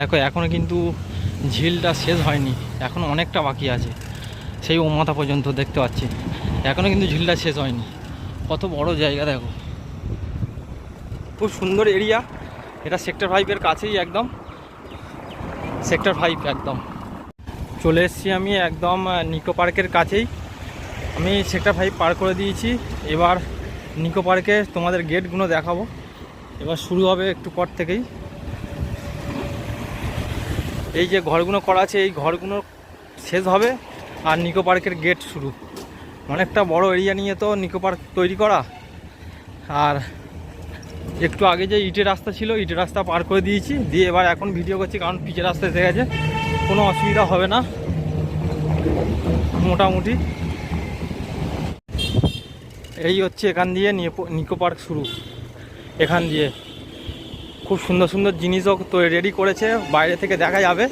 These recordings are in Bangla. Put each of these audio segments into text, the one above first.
দেখো এখনো কিন্তু ঝিলটা শেষ হয়নি, এখনো অনেকটা বাকি আছে। সেই ও মাথা পর্যন্ত দেখতে পাচ্ছি, এখনো কিন্তু ঝিলটা শেষ হয়নি। কত বড় জায়গা দেখো, খুব সুন্দর এরিয়া। এটা সেক্টর 5-এর কাছেই, একদম সেক্টর 5 একদম। চলে এসেছি আমি একদম নিকো পার্কের কাছেই। আমি সেক্টর 5 পার করে দিয়েছি। এবার নিকো পার্কে তোমাদের গেটগুলো দেখাবো। এবার শুরু হবে একটু পর থেকেই। এই যে ঘরগুলো করা আছে, এই ঘরগুলো শেষ হবে আর নিকো পার্কের গেট শুরু। অনেকটা বড় এরিয়া নিয়ে তো নিকো পার্ক তৈরি করা। আর একটু আগে যে ইটের রাস্তা ছিল, ইটের রাস্তা পার করে দিয়েছি, দিয়ে এবার এখন ভিডিও করছি, কারণ পিচের রাস্তা এসে গেছে, কোনো অসুবিধা হবে না মোটামুটি। এই হচ্ছে এখান দিয়ে নিকো পার্ক শুরু। এখান দিয়ে খুব সুন্দর সুন্দর জিনিসও তো রেডি করেছে, বাইরে থেকে দেখা যাবে,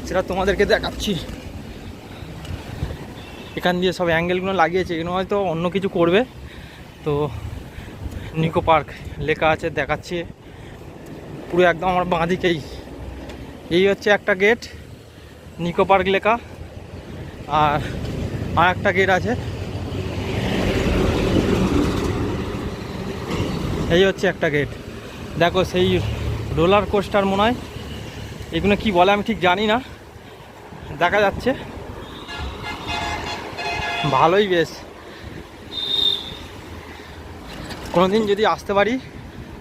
সেটা তোমাদেরকে দেখাচ্ছি। এখান দিয়ে সব অ্যাঙ্গেলগুলো লাগিয়েছে, এগুলো হয়তো অন্য কিছু করবে। তো নিকো পার্ক লেখা আছে, দেখাচ্ছে পুরো একদম আমার বাঁ দিকেই। এই হচ্ছে একটা গেট, নিকো পার্ক লেখা। আর একটা গেট আছে, এই হচ্ছে একটা গেট। দেখো সেই রোলার কোস্টার মনে হয়, এগুলো কি বলে আমি ঠিক জানি না, দেখা যাচ্ছে ভালোই। বেশ কোনোদিন যদি আসতে পারি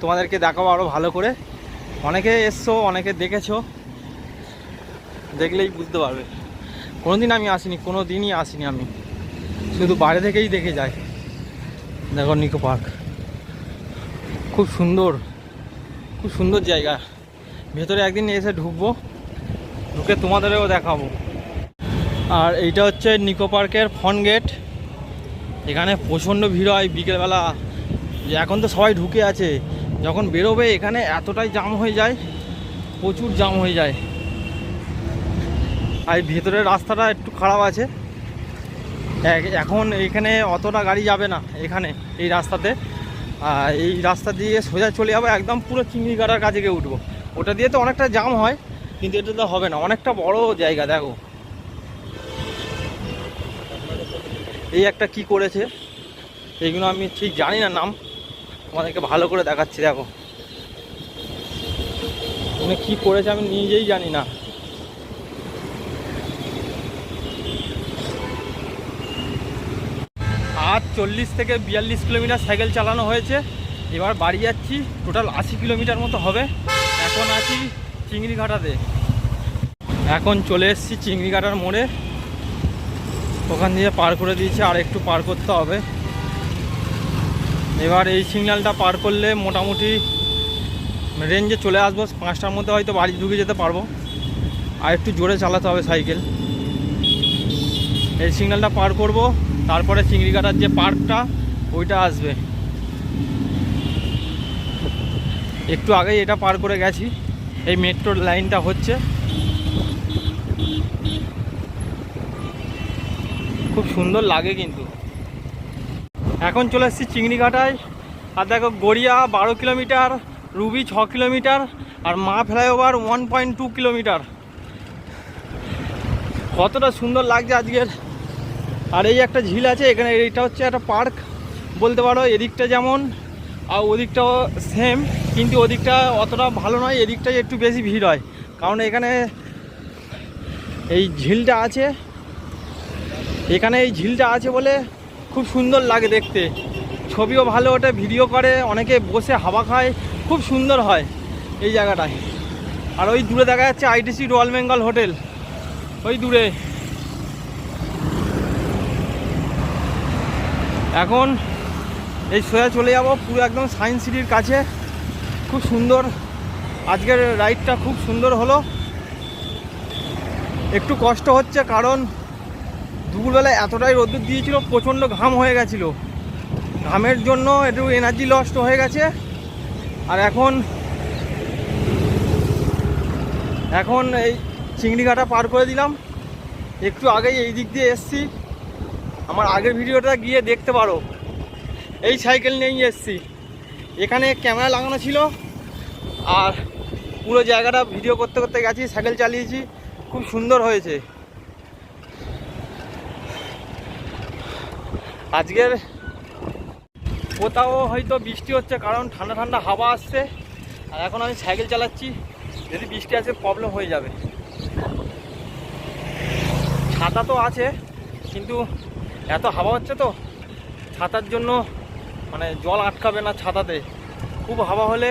তোমাদেরকে দেখাবো আরও ভালো করে। অনেকে এসছো, অনেকে দেখেছো, দেখলেই বুঝতে পারবে। কোনোদিন আমি আসিনি, কোনো দিনই আসিনি আমি, শুধু বাইরে থেকেই দেখে যাই। দেখো নিকো পার্ক খুব সুন্দর, খুব সুন্দর জায়গা। ভেতরে একদিন এসে ঢুকবো, ঢুকে তোমাদেরও দেখাবো। আর এইটা হচ্ছে নিকো পার্কের ফ্রন্ট গেট। এখানে প্রচণ্ড ভিড় হয় বিকেলবেলা, যে এখন তো সবাই ঢুকে আছে, যখন বেরোবে এখানে এতটাই জাম হয়ে যায়, প্রচুর জাম হয়ে যায়। আর ভেতরের রাস্তাটা একটু খারাপ আছে, এখন এইখানে অতটা গাড়ি যাবে না এখানে এই রাস্তাতে। এই রাস্তা দিয়ে সোজা চলে যাবো একদম পুরো চিংড়িঘাটার কাছে গিয়ে উঠবো। ওটা দিয়ে তো অনেকটা জাম হয়, কিন্তু এটা তো হবে না, অনেকটা বড় জায়গা। দেখো এই একটা কি করেছে, এইগুলো আমি ঠিক জানি না নাম, তোমাদেরকে ভালো করে দেখাচ্ছি। দেখো উনি কী করেছে আমি নিজেই জানি না। আজ 40 থেকে 42 কিলোমিটার সাইকেল চালানো হয়েছে। এবার বাড়ি যাচ্ছি, টোটাল 80 কিলোমিটার মতো হবে। এখন আছি চিংড়িঘাটাতে, এখন চলে এসেছি চিংড়িঘাটার মোড়ে। ওখান দিয়ে পার করে দিয়েছি, আর একটু পার করতে হবে। এবার এই সিগন্যালটা পার করলে মোটামুটি রেঞ্জে চলে আসবো, 5টার মধ্যে হয়তো বাড়ি ঢুকে যেতে পারবো। আর একটু জোরে চালাতে হবে সাইকেল। এই সিগন্যালটা পার করব, তারপরে চিংড়িঘাটার যে পার্কটা ওইটা আসবে। একটু আগেই এটা পার করে গেছি, এই মেট্রোর লাইনটা হচ্ছে। খুব সুন্দর লাগে কিন্তু। এখন চলে এসেছি চিংড়িঘাটায়। আর দেখো গড়িয়া 12 কিলোমিটার, রুবি 6 কিলোমিটার, আর মা ফ্লাইওভার 1.2 কিলোমিটার। কতটা সুন্দর লাগছে আজকের। আর এই একটা ঝিল আছে এখানে, এইটা হচ্ছে একটা পার্ক বলতে পারো। এদিকটা যেমন আর ওদিকটাও সেম, কিন্তু ওদিকটা অতটা ভালো নয়, এদিকটাই একটু বেশি ভিড় হয়, কারণ এখানে এই ঝিলটা আছে। এখানে এই ঝিলটা আছে বলে খুব সুন্দর লাগে দেখতে, ছবিও ভালো ওঠে, ভিডিও করে, অনেকে বসে হাওয়া খায়, খুব সুন্দর হয় এই জায়গাটায়। আর ওই দূরে দেখা যাচ্ছে আইটিসি রয়্যাল বেঙ্গল হোটেল, ওই দূরে। এখন এই সোজা চলে যাব পুরো একদম সায়েন্স সিটির কাছে। খুব সুন্দর, আজকের রাইডটা খুব সুন্দর হলো। একটু কষ্ট হচ্ছে, কারণ দুপুরবেলায় এতটাই রোদ্দুর দিয়েছিল, প্রচণ্ড ঘাম হয়ে গেছিলো, ঘামের জন্য একটু এনার্জি লস্ট হয়ে গেছে। আর এখন এই চিংড়িঘাটা পার করে দিলাম। একটু আগেই এই দিক দিয়ে এসছি, আমার আগের ভিডিওটা গিয়ে দেখতে পারো। এই সাইকেল নিয়েই এসছি, এখানে ক্যামেরা লাগানো ছিল, আর পুরো জায়গাটা ভিডিও করতে করতে গেছি, সাইকেল চালিয়েছি, খুব সুন্দর হয়েছে। আজকের কোথাও হয়তো বৃষ্টি হচ্ছে, কারণ ঠান্ডা ঠান্ডা হাওয়া আসছে। আর এখন আমি সাইকেল চালাচ্ছি, যদি বৃষ্টি আসে প্রবলেম হয়ে যাবে। ছাতা তো আছে, কিন্তু এত হাওয়া হচ্ছে তো ছাতার জন্য মানে জল আটকাবে না ছাতাতে। খুব হাওয়া হলে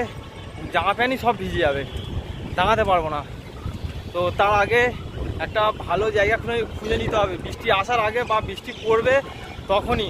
জামা প্যান্টই সব ভিজে যাবে, দাঁড়াতে পারবো না। তো তার আগে একটা ভালো জায়গা খুঁজে নিতে হবে, বৃষ্টি আসার আগে বা বৃষ্টি পড়বে তখনই